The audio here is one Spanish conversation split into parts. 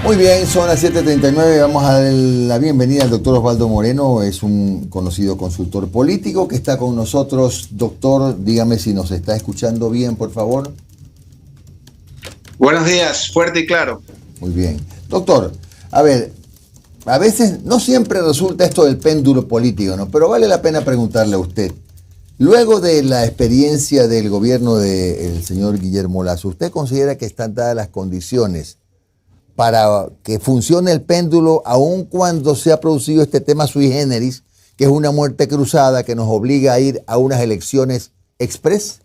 Muy bien, son las 7:39. Vamos a dar la bienvenida al doctor Osvaldo Moreno. Es un conocido consultor político que está con nosotros. Doctor, dígame si nos está escuchando bien, por favor. Buenos días, fuerte y claro. Muy bien. Doctor, a ver, a veces no siempre resulta esto del péndulo político, ¿no? Pero vale la pena preguntarle a usted. Luego de la experiencia del gobierno del señor Guillermo Lasso, ¿usted considera que están dadas las condiciones para que funcione el péndulo, aun cuando se ha producido este tema sui generis, que es una muerte cruzada que nos obliga a ir a unas elecciones express?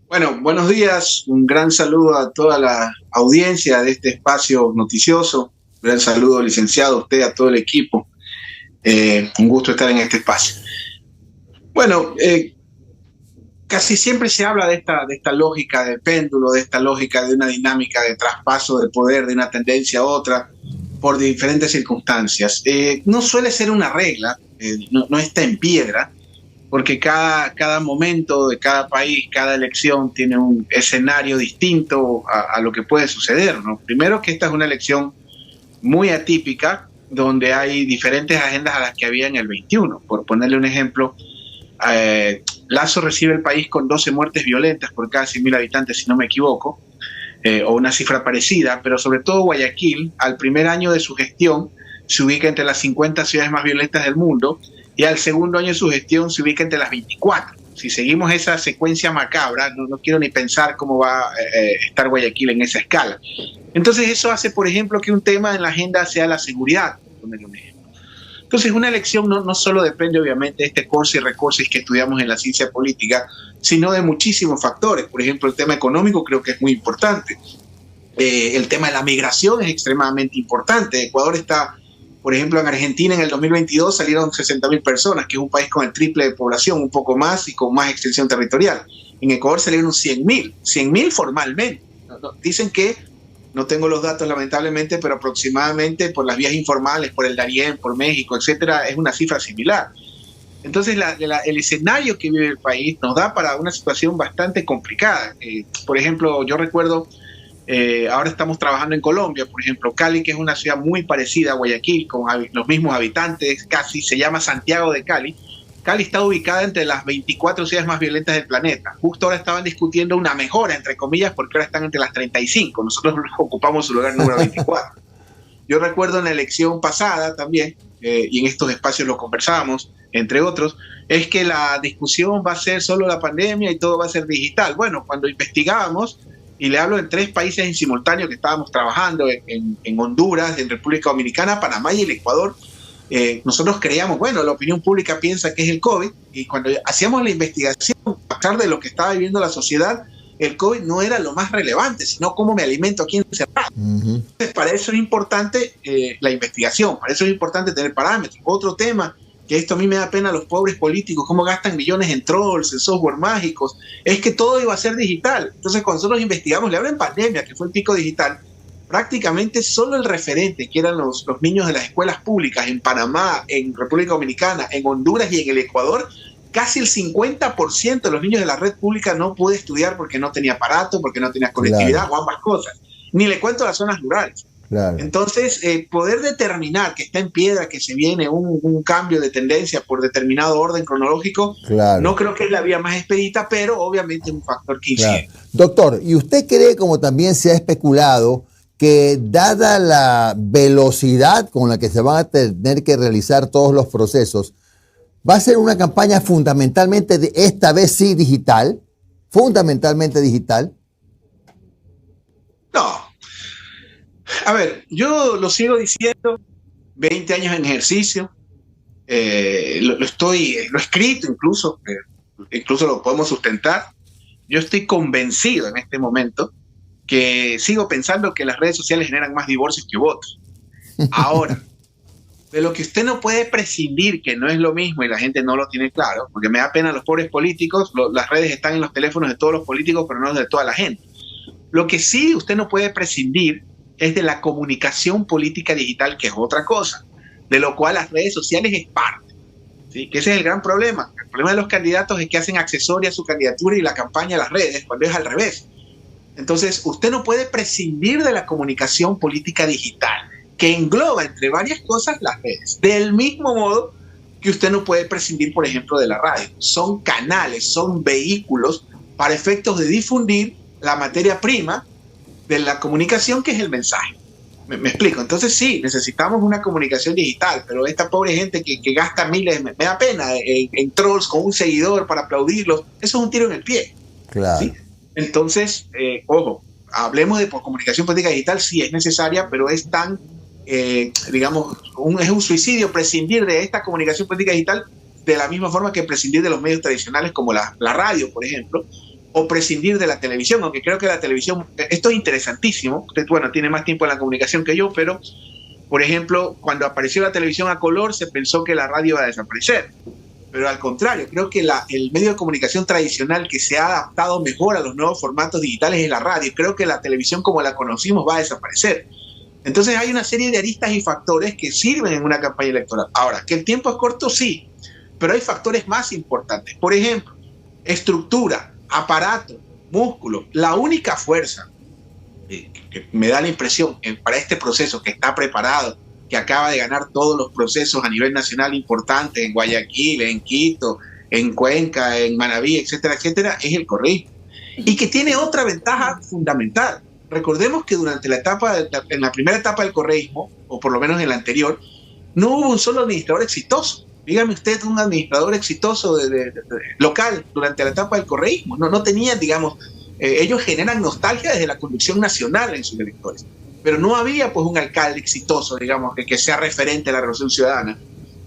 Bueno, buenos días, un gran saludo a toda la audiencia de este espacio noticioso, un gran saludo, licenciado, a usted, a todo el equipo. Un gusto estar en este espacio. Bueno, casi siempre se habla de esta lógica de péndulo, de esta lógica de una dinámica de traspaso de poder de una tendencia a otra por diferentes circunstancias. No suele ser una regla, no está en piedra, porque cada momento de cada país, cada elección tiene un escenario distinto a lo que puede suceder, ¿no? Primero que esta es una elección muy atípica, donde hay diferentes agendas a las que había en el 21. Por ponerle un ejemplo, Lasso recibe el país con 12 muertes violentas por cada 100.000 habitantes, si no me equivoco, o una cifra parecida, pero sobre todo Guayaquil, al primer año de su gestión, se ubica entre las 50 ciudades más violentas del mundo, y al segundo año de su gestión se ubica entre las 24. Si seguimos esa secuencia macabra, no quiero ni pensar cómo va a estar Guayaquil en esa escala. Entonces eso hace, por ejemplo, que un tema en la agenda sea la seguridad, por poner un ejemplo. Entonces una elección no solo depende obviamente de este curso y recursos que estudiamos en la ciencia política, sino de muchísimos factores. Por ejemplo, el tema económico creo que es muy importante. El tema de la migración es extremadamente importante. Ecuador está, por ejemplo, en Argentina en el 2022 salieron 60.000 personas, que es un país con el triple de población, un poco más y con más extensión territorial. En Ecuador salieron 100.000 formalmente. Dicen que, no tengo los datos lamentablemente, pero aproximadamente por las vías informales, por el Darién, por México, etcétera, es una cifra similar. Entonces el escenario que vive el país nos da para una situación bastante complicada. Por ejemplo, yo recuerdo, ahora estamos trabajando en Colombia, por ejemplo, Cali, que es una ciudad muy parecida a Guayaquil, con los mismos habitantes, casi se llama Santiago de Cali. Cali está ubicada entre las 24 ciudades más violentas del planeta. Justo ahora estaban discutiendo una mejora, entre comillas, porque ahora están entre las 35. Nosotros ocupamos su lugar número 24. Yo recuerdo en la elección pasada también, y en estos espacios lo conversábamos, entre otros, es que la discusión va a ser solo la pandemia y todo va a ser digital. Bueno, cuando investigábamos, y le hablo en 3 países en simultáneo que estábamos trabajando, en Honduras, en República Dominicana, Panamá y el Ecuador, nosotros creíamos, bueno, la opinión pública piensa que es el COVID, y cuando hacíamos la investigación, a pesar de lo que estaba viviendo la sociedad, el COVID no era lo más relevante, sino cómo me alimento aquí encerrado. Entonces, para eso es importante la investigación, para eso es importante tener parámetros. Otro tema, que esto a mí me da pena a los pobres políticos, cómo gastan millones en trolls, en software mágicos, es que todo iba a ser digital. Entonces, cuando nosotros investigamos, le hablo en pandemia, que fue el pico digital, prácticamente solo el referente, que eran los niños de las escuelas públicas en Panamá, en República Dominicana, en Honduras y en el Ecuador, casi el 50% de los niños de la red pública no pudo estudiar porque no tenía aparato, porque no tenía conectividad, claro, o ambas cosas. Ni le cuento las zonas rurales. Claro. Entonces, poder determinar que está en piedra, que se viene un cambio de tendencia por determinado orden cronológico, claro, no creo que es la vía más expedita, pero obviamente es un factor que incide. Claro. Doctor, ¿y usted cree, como también se ha especulado, que dada la velocidad con la que se van a tener que realizar todos los procesos, va a ser una campaña fundamentalmente, esta vez sí, digital? ¿Fundamentalmente digital? No. A ver, yo lo sigo diciendo, 20 años en ejercicio, lo he escrito incluso lo podemos sustentar. Yo estoy convencido en este momento que sigo pensando que las redes sociales generan más divorcios que votos. Ahora, de lo que usted no puede prescindir, que no es lo mismo y la gente no lo tiene claro, porque me da pena a los pobres políticos, las redes están en los teléfonos de todos los políticos, pero no de toda la gente. Lo que sí usted no puede prescindir es de la comunicación política digital, que es otra cosa, de lo cual las redes sociales es parte, ¿sí? Que ese es el gran problema. El problema de los candidatos es que hacen accesoria a su candidatura y la campaña a las redes, cuando es al revés. Entonces, usted no puede prescindir de la comunicación política digital, que engloba entre varias cosas las redes. Del mismo modo que usted no puede prescindir, por ejemplo, de la radio. Son canales, son vehículos para efectos de difundir la materia prima de la comunicación, que es el mensaje. Me explico. Entonces sí, necesitamos una comunicación digital, pero esta pobre gente que gasta miles, me da pena, en trolls con un seguidor para aplaudirlos, eso es un tiro en el pie. Claro. ¿Sí? Entonces, ojo, hablemos de comunicación política digital, sí es necesaria, pero es tan, digamos, es un suicidio prescindir de esta comunicación política digital de la misma forma que prescindir de los medios tradicionales como la radio, por ejemplo, o prescindir de la televisión, aunque creo que la televisión, esto es interesantísimo, usted, bueno, tiene más tiempo en la comunicación que yo, pero, por ejemplo, cuando apareció la televisión a color, se pensó que la radio iba a desaparecer, pero al contrario, creo que el medio de comunicación tradicional que se ha adaptado mejor a los nuevos formatos digitales es la radio. Creo que la televisión como la conocimos va a desaparecer. Entonces hay una serie de aristas y factores que sirven en una campaña electoral. Ahora, que el tiempo es corto, sí, pero hay factores más importantes. Por ejemplo, estructura, aparato, músculo. La única fuerza que me da la impresión para este proceso que está preparado, que acaba de ganar todos los procesos a nivel nacional importantes en Guayaquil, en Quito, en Cuenca, en Manabí, etcétera, etcétera, es el correísmo. Y que tiene otra ventaja fundamental. Recordemos que durante en la primera etapa del correísmo, o por lo menos en la anterior, no hubo un solo administrador exitoso. Dígame usted un administrador exitoso local durante la etapa del correísmo. No tenían, digamos, ellos generan nostalgia desde la conducción nacional en sus electores. Pero no había pues un alcalde exitoso, digamos, que sea referente a la Revolución Ciudadana,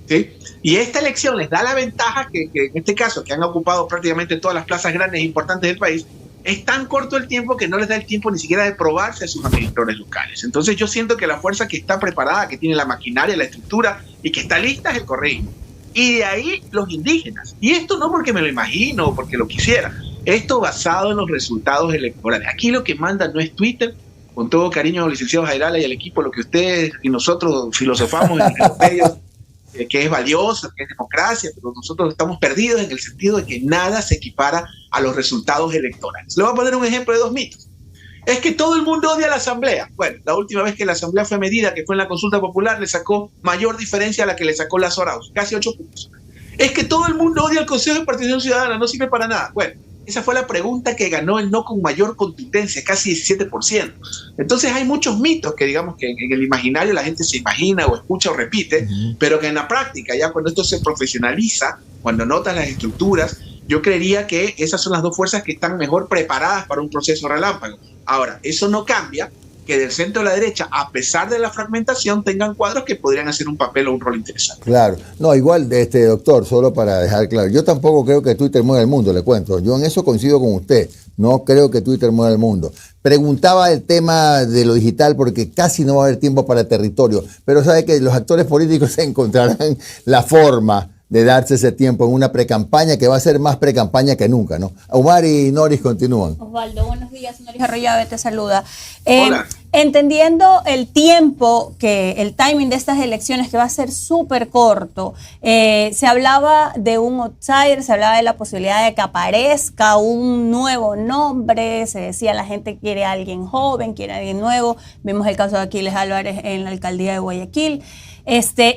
¿sí? Y esta elección les da la ventaja que en este caso, que han ocupado prácticamente todas las plazas grandes e importantes del país, es tan corto el tiempo que no les da el tiempo ni siquiera de probarse a sus administradores locales. Entonces yo siento que la fuerza que está preparada, que tiene la maquinaria, la estructura y que está lista es el correísmo. Y de ahí los indígenas. Y esto no porque me lo imagino o porque lo quisiera. Esto basado en los resultados electorales. Aquí lo que manda no es Twitter, con todo cariño al licenciado Jairala y al equipo, lo que ustedes y nosotros filosofamos en los medios, que es valioso, que es democracia, pero nosotros estamos perdidos en el sentido de que nada se equipara a los resultados electorales. Le voy a poner un ejemplo de dos mitos. Es que todo el mundo odia a la Asamblea. Bueno, la última vez que la Asamblea fue medida, que fue en la consulta popular, le sacó mayor diferencia a la que le sacó Lazo Arauz, casi 8 puntos. Es que todo el mundo odia al Consejo de Participación Ciudadana, no sirve para nada. Bueno, esa fue la pregunta que ganó el no con mayor contundencia, casi 17%. Entonces hay muchos mitos que digamos que en el imaginario la gente se imagina o escucha o repite, pero que en la práctica, ya cuando esto se profesionaliza, cuando notan las estructuras, yo creería que esas son las dos fuerzas que están mejor preparadas para un proceso relámpago. Ahora, eso no cambia que del centro a la derecha, a pesar de la fragmentación, tengan cuadros que podrían hacer un papel o un rol interesante. Claro. No, igual, doctor, solo para dejar claro, yo tampoco creo que Twitter mueva el mundo, le cuento. Yo en eso coincido con usted. No creo que Twitter mueva el mundo. Preguntaba el tema de lo digital porque casi no va a haber tiempo para el territorio, pero sabe que los actores políticos encontrarán la forma de darse ese tiempo en una precampaña que va a ser más precampaña que nunca, ¿no? Omar y Noris continúan. Osvaldo, buenos días. Noris Arroyave te saluda. Hola. Entendiendo el tiempo, el timing de estas elecciones que va a ser súper corto, se hablaba de un outsider, se hablaba de la posibilidad de que aparezca un nuevo nombre, se decía la gente quiere a alguien joven, quiere a alguien nuevo. Vimos el caso de Aquiles Álvarez en la alcaldía de Guayaquil.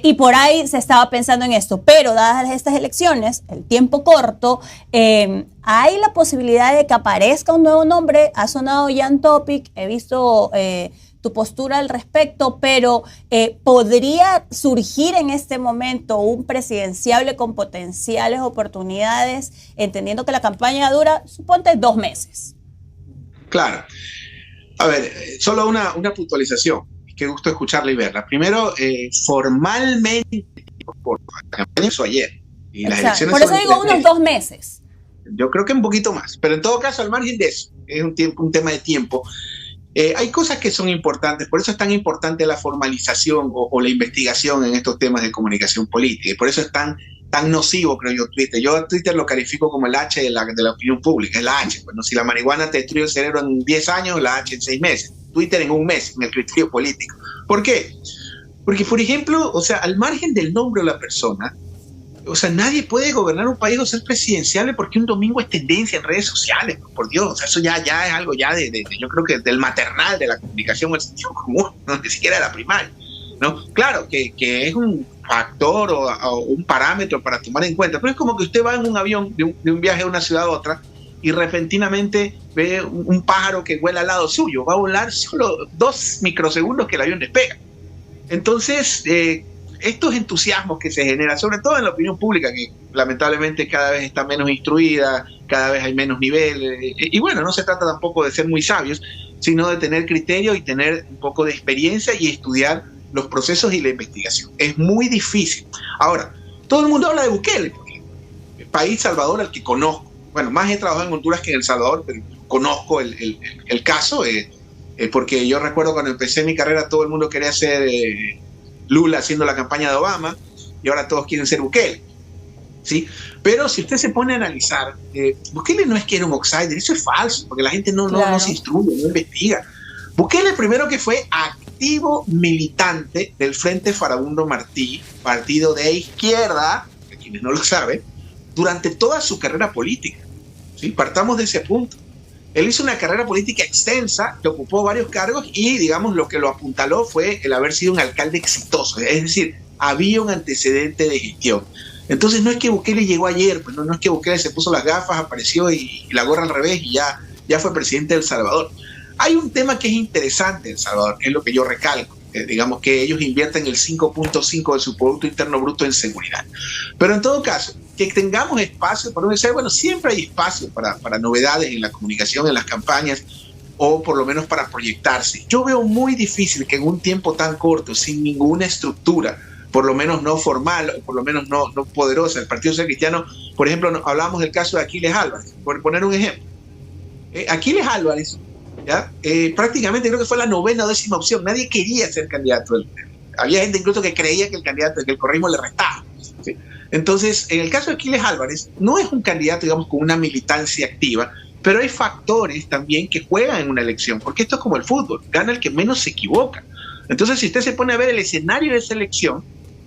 Y por ahí se estaba pensando en esto, pero dadas estas elecciones, el tiempo corto, hay la posibilidad de que aparezca un nuevo nombre. Ha sonado Jan Topic, he visto tu postura al respecto, pero ¿podría surgir en este momento un presidenciable con potenciales oportunidades, entendiendo que la campaña dura, suponte, 2 meses? Claro. A ver, solo una puntualización. Qué gusto escucharla y verla. Primero, formalmente, la campaña hizo ayer. Y las elecciones por eso digo unos 2 meses. Yo creo que un poquito más. Pero en todo caso, al margen de eso, es un tema de tiempo. Hay cosas que son importantes. Por eso es tan importante la formalización o la investigación en estos temas de comunicación política. Y por eso es tan nocivo, creo yo, Twitter. Yo a Twitter lo califico como el H de la opinión pública. Es la H. Bueno, si la marihuana te destruye el cerebro en 10 años, la H en 6 meses. Twitter en 1 mes, en el criterio político. ¿Por qué? Porque, por ejemplo, o sea, al margen del nombre de la persona, O sea, nadie puede gobernar un país o ser presidenciable porque un domingo es tendencia en redes sociales, por Dios. O sea, eso ya es algo ya yo creo que del maternal de la comunicación, el sentido común, no, ni siquiera de la primaria, ¿no? Claro que es un factor o un parámetro para tomar en cuenta, pero es como que usted va en un avión de un viaje de una ciudad a otra y repentinamente ve un pájaro que vuela al lado suyo. Va a volar solo 2 microsegundos que el avión despega. Entonces, estos entusiasmos que se generan, sobre todo en la opinión pública, que lamentablemente cada vez está menos instruida, cada vez hay menos nivel, y bueno, no se trata tampoco de ser muy sabios, sino de tener criterio y tener un poco de experiencia y estudiar los procesos y la investigación. Es muy difícil. Ahora, todo el mundo habla de Bukele, el país Salvador al que conozco. Bueno, más he trabajado en Honduras que en El Salvador, pero conozco el caso, porque yo recuerdo cuando empecé mi carrera todo el mundo quería ser Lula haciendo la campaña de Obama, y ahora todos quieren ser Bukele, ¿sí? Pero si usted se pone a analizar, Bukele no es que era un outsider, eso es falso, porque la gente no se instruye, no investiga. Bukele primero que fue activo militante del Frente Farabundo Martí, partido de izquierda, que quienes no lo saben, durante toda su carrera política, ¿sí? Partamos de ese punto. Él hizo una carrera política extensa, que ocupó varios cargos y, digamos, lo que lo apuntaló fue el haber sido un alcalde exitoso. Es decir, había un antecedente de gestión. Entonces no es que Bukele llegó ayer, pues no es que Bukele se puso las gafas, apareció y la gorra al revés y ya fue presidente de El Salvador. Hay un tema que es interesante en El Salvador, que es lo que yo recalco. Digamos que ellos invierten el 5.5 de su Producto Interno Bruto en seguridad. Pero en todo caso, que tengamos espacio para decir, bueno, siempre hay espacio para novedades en la comunicación, en las campañas, o por lo menos para proyectarse. Yo veo muy difícil que en un tiempo tan corto, sin ninguna estructura, por lo menos no formal, o por lo menos no poderosa, el Partido Social Cristiano, por ejemplo, hablábamos del caso de Aquiles Álvarez, por poner un ejemplo. Aquiles Álvarez, ¿ya? Prácticamente creo que fue la 9ª o 10ª opción. Nadie quería ser candidato. Había gente incluso que creía que el correísmo le restaba, ¿sí? Entonces, en el caso de Aquiles Álvarez, no es un candidato, digamos, con una militancia activa, pero hay factores también que juegan en una elección, porque esto es como el fútbol, gana el que menos se equivoca. Entonces, si usted se pone a ver el escenario de esa elección,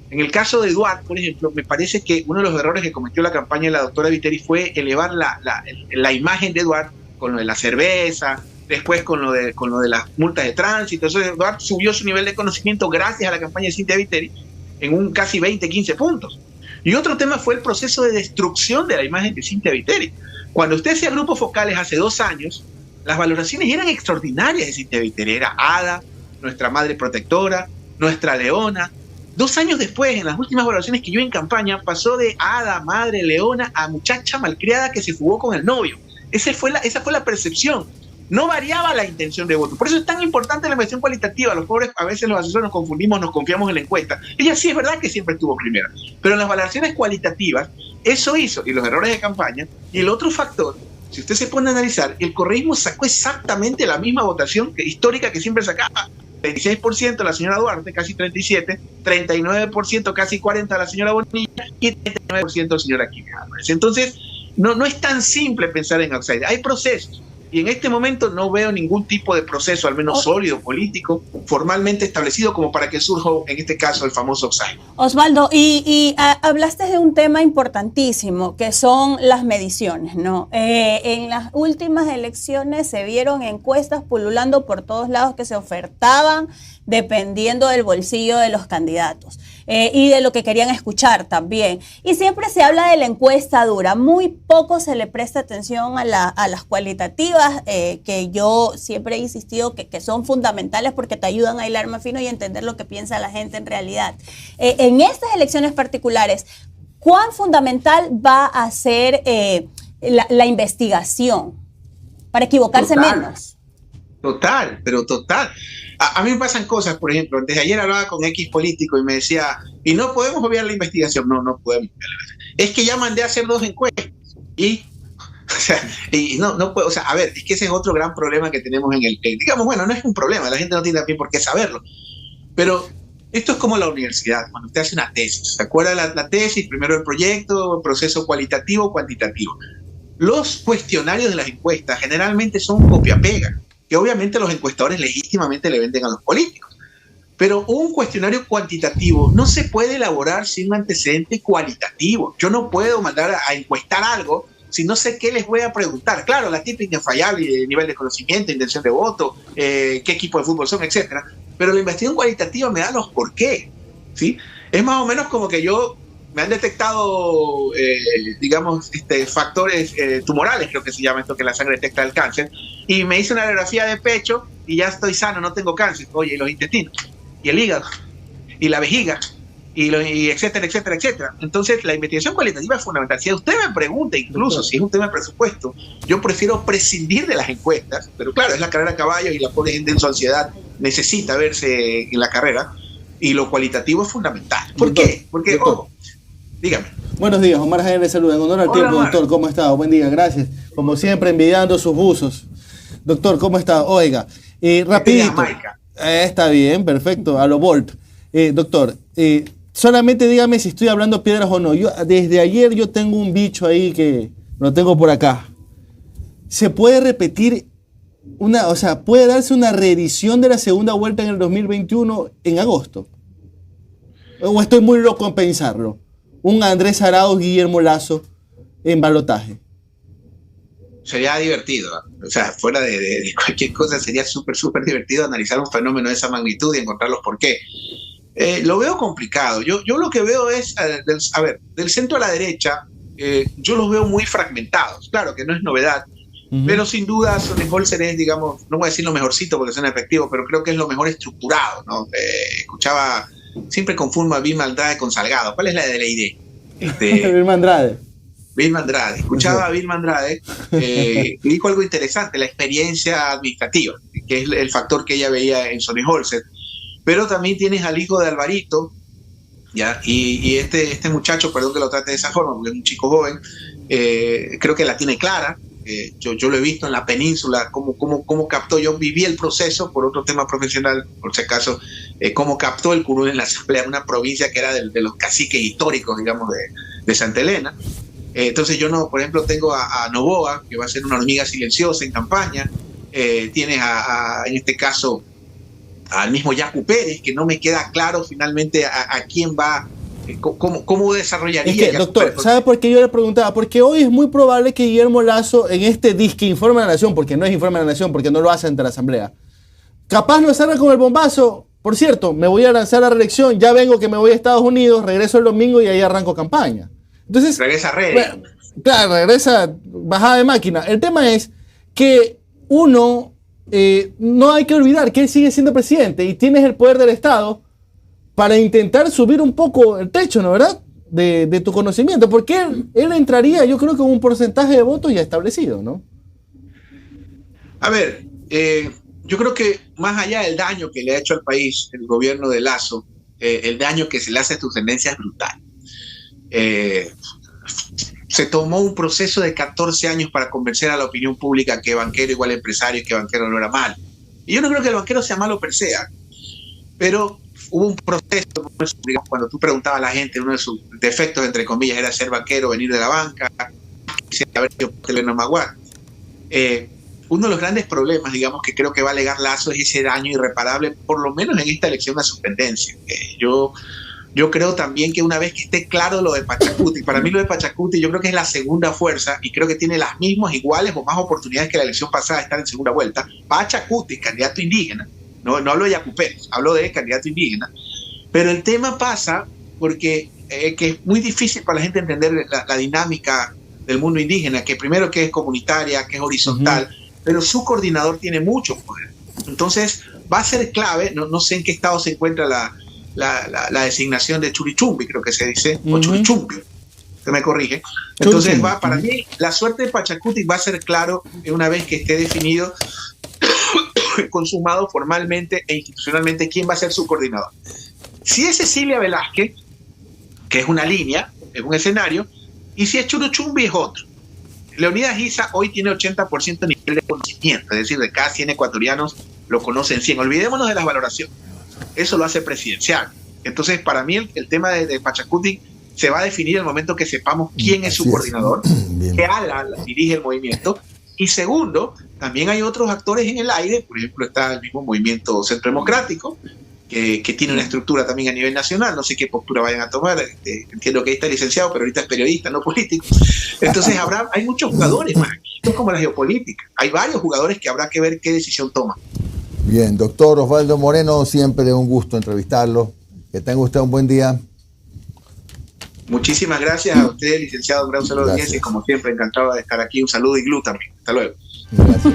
en el caso de Eduard, por ejemplo, me parece que uno de los errores que cometió la campaña de la doctora Viteri fue elevar la imagen de Eduard con lo de la cerveza, después con lo de las multas de tránsito. Entonces Eduard subió su nivel de conocimiento gracias a la campaña de Cynthia Viteri en un casi 15 puntos. Y otro tema fue el proceso de destrucción de la imagen de Cynthia Viteri. Cuando usted hacía grupos focales hace 2 años, las valoraciones eran extraordinarias de Cynthia Viteri. Era Hada, nuestra madre protectora, nuestra leona. 2 años después, en las últimas valoraciones que yo en campaña, pasó de Hada, madre, leona, a muchacha malcriada que se fugó con el novio. Esa fue la percepción. No variaba la intención de voto. Por eso es tan importante la medición cualitativa. Los pobres, a veces los asesores nos confundimos, nos confiamos en la encuesta. Ella sí es verdad que siempre estuvo primera, pero en las valoraciones cualitativas, eso hizo, y los errores de campaña, y el otro factor, si usted se pone a analizar, el correísmo sacó exactamente la misma votación histórica que siempre sacaba. 26% la señora Duarte, casi 37%, 39%, casi 40% la señora Bonilla, y 39% la señora Aquiles Álvarez. Entonces, no es tan simple pensar en outsider. Hay procesos. Y en este momento no veo ningún tipo de proceso, al menos sólido, político, formalmente establecido como para que surja, en este caso, el famoso outsider. Osvaldo, y hablaste de un tema importantísimo, que son las mediciones, ¿no? En las últimas elecciones se vieron encuestas pululando por todos lados que se ofertaban dependiendo del bolsillo de los candidatos y de lo que querían escuchar también. Y siempre se habla de la encuesta dura, muy poco se le presta atención a las cualitativas, que yo siempre he insistido que son fundamentales porque te ayudan a hilar más fino y entender lo que piensa la gente en realidad. En estas elecciones particulares, ¿cuán fundamental va a ser la investigación para equivocarse menos? Total. A mí me pasan cosas, por ejemplo, desde ayer hablaba con X político y me decía, y no podemos obviar la investigación. No podemos. Es que ya mandé a hacer 2 encuestas y no puedo, a ver, es que ese es otro gran problema que tenemos en digamos, bueno, no es un problema, la gente no tiene también por qué saberlo, pero esto es como la universidad, cuando usted hace una tesis, ¿se acuerda la tesis? Primero el proyecto, el proceso cualitativo, cuantitativo. Los cuestionarios de las encuestas generalmente son copia-pega, que obviamente los encuestadores legítimamente le venden a los políticos. Pero un cuestionario cuantitativo no se puede elaborar sin un antecedente cualitativo. Yo no puedo mandar a encuestar algo si no sé qué les voy a preguntar. Claro, la típica infalible, nivel de conocimiento, intención de voto, qué equipo de fútbol son, etcétera. Pero la investigación cualitativa me da los por qué, ¿sí? Es más o menos como que me han detectado, digamos, factores tumorales, creo que se llama esto, que la sangre detecta el cáncer, y me hice una radiografía de pecho y ya estoy sano, no tengo cáncer. Oye, y los intestinos, y el hígado, y la vejiga, y etcétera, etcétera, etcétera. Entonces, la investigación cualitativa es fundamental. Si usted me pregunta, incluso si es un tema de presupuesto, yo prefiero prescindir de las encuestas, pero claro, es la carrera a caballo y la pobre gente en su ansiedad necesita verse en la carrera, y lo cualitativo es fundamental. ¿Por qué? Porque, ojo, dígame. Buenos días, Omar Jaén le saluda. En honor al tiempo, doctor, ¿cómo está? Buen día, gracias. Como siempre, envidiando sus buzos. Doctor, ¿cómo está? Oiga, rapidito. Está bien, perfecto, a lo Bolt. Doctor, solamente dígame si estoy hablando piedras o no. Desde ayer yo tengo un bicho ahí que lo tengo por acá. ¿Se puede repetir puede darse una reedición de la segunda vuelta en el 2021 en agosto? ¿O estoy muy loco en pensarlo? Un Andrés Arauz, Guillermo Lasso en balotaje. Sería divertido, o sea, fuera de cualquier cosa, sería súper divertido analizar un fenómeno de esa magnitud y encontrar los por qué. Lo veo complicado. Yo lo que veo es, del centro a la derecha, yo los veo muy fragmentados. Claro que no es novedad, pero sin duda Sonnenholzer es, digamos, no voy a decir lo mejorcito porque suena efectivo, pero creo que es lo mejor estructurado, ¿no? Siempre confundo a Vilma Andrade con Salgado. ¿Cuál es la de la idea? Vilma Andrade. Vilma Andrade. Escuchaba a Vilma Andrade y dijo algo interesante, la experiencia administrativa, que es el factor que ella veía en Sonnenholzer. Pero también tienes al hijo de Alvarito, ¿ya? Y este muchacho, perdón que lo trate de esa forma, porque es un chico joven, creo que la tiene clara. Yo lo he visto en la península, cómo captó. Yo viví el proceso por otro tema profesional, por si acaso, cómo captó el curul en la asamblea, una provincia que era de los caciques históricos, digamos, de Santa Elena. Entonces yo no, por ejemplo, tengo a Novoa, que va a ser una hormiga silenciosa en campaña. Tienes en este caso al mismo Yacu Pérez, que no me queda claro finalmente a quién va, cómo desarrollaría. Es que, doctor, ¿sabe por qué yo le preguntaba? Porque hoy es muy probable que Guillermo Lasso, en este disque Informe a la Nación, porque no es Informe a la Nación, porque no lo hace ante la Asamblea, capaz no salga con el bombazo. Por cierto, me voy a lanzar a la reelección, ya vengo que me voy a Estados Unidos, regreso el domingo y ahí arranco campaña. Entonces, regresa a redes. Bueno, claro, regresa bajada de máquina. El tema es que uno, no hay que olvidar que él sigue siendo presidente y tienes el poder del Estado para intentar subir un poco el techo, ¿no? ¿Verdad? De tu conocimiento, porque él entraría, yo creo que con un porcentaje de votos ya establecido, ¿no? A ver, yo creo que más allá del daño que le ha hecho al país el gobierno de Lasso, el daño que se le hace a sus tendencias es brutal. Se tomó un proceso de 14 años para convencer a la opinión pública que banquero igual empresario y que banquero no era malo. Y yo no creo que el banquero sea malo per se, pero hubo un proceso, digamos, cuando tú preguntabas a la gente, uno de sus defectos, entre comillas, era ser banquero, venir de la banca, haber sido Teleno Maguad. Uno de los grandes problemas, digamos, que creo que va a alegar Lasso es ese daño irreparable, por lo menos en esta elección a su tendencia. Yo creo también que una vez que esté claro lo de Pachacuti, para mí lo de Pachacuti yo creo que es la segunda fuerza y creo que tiene las mismas, iguales o más oportunidades que la elección pasada de estar en segunda vuelta. Pachacuti, candidato indígena, no hablo de Yacu Pérez, hablo de candidato indígena, pero el tema pasa porque que es muy difícil para la gente entender la dinámica del mundo indígena, que primero que es comunitaria, que es horizontal, pero su coordinador tiene mucho poder. Entonces va a ser clave, no sé en qué estado se encuentra la designación de Churichumbi, creo que se dice, o Churichumbi, se me corrige. Entonces para mí la suerte de Pachacuti va a ser claro una vez que esté definido, consumado formalmente e institucionalmente quién va a ser su coordinador. Si es Cecilia Velázquez, que es una línea, es un escenario, y si es Churichumbi es otro. Leonidas Issa hoy tiene 80% de nivel de conocimiento, es decir, de cada 100 ecuatorianos lo conocen 100. Olvidémonos de las valoraciones. Eso lo hace presidencial. Entonces, para mí, el tema de Pachacuti se va a definir en el momento que sepamos quién es su coordinador, qué ala dirige el movimiento. Y segundo, también hay otros actores en el aire, por ejemplo, está el mismo movimiento Centro Democrático, que tiene una estructura también a nivel nacional, no sé qué postura vayan a tomar, entiendo que ahí está el licenciado, pero ahorita es periodista, no político. Entonces hay muchos jugadores, man. Esto es como la geopolítica, hay varios jugadores que habrá que ver qué decisión toman. Bien, doctor Osvaldo Moreno, siempre un gusto entrevistarlo, que tenga usted un buen día. Muchísimas gracias a usted, licenciado, gran saludo de audiencia, y como siempre encantado de estar aquí, un saludo y Glu también, hasta luego. Gracias.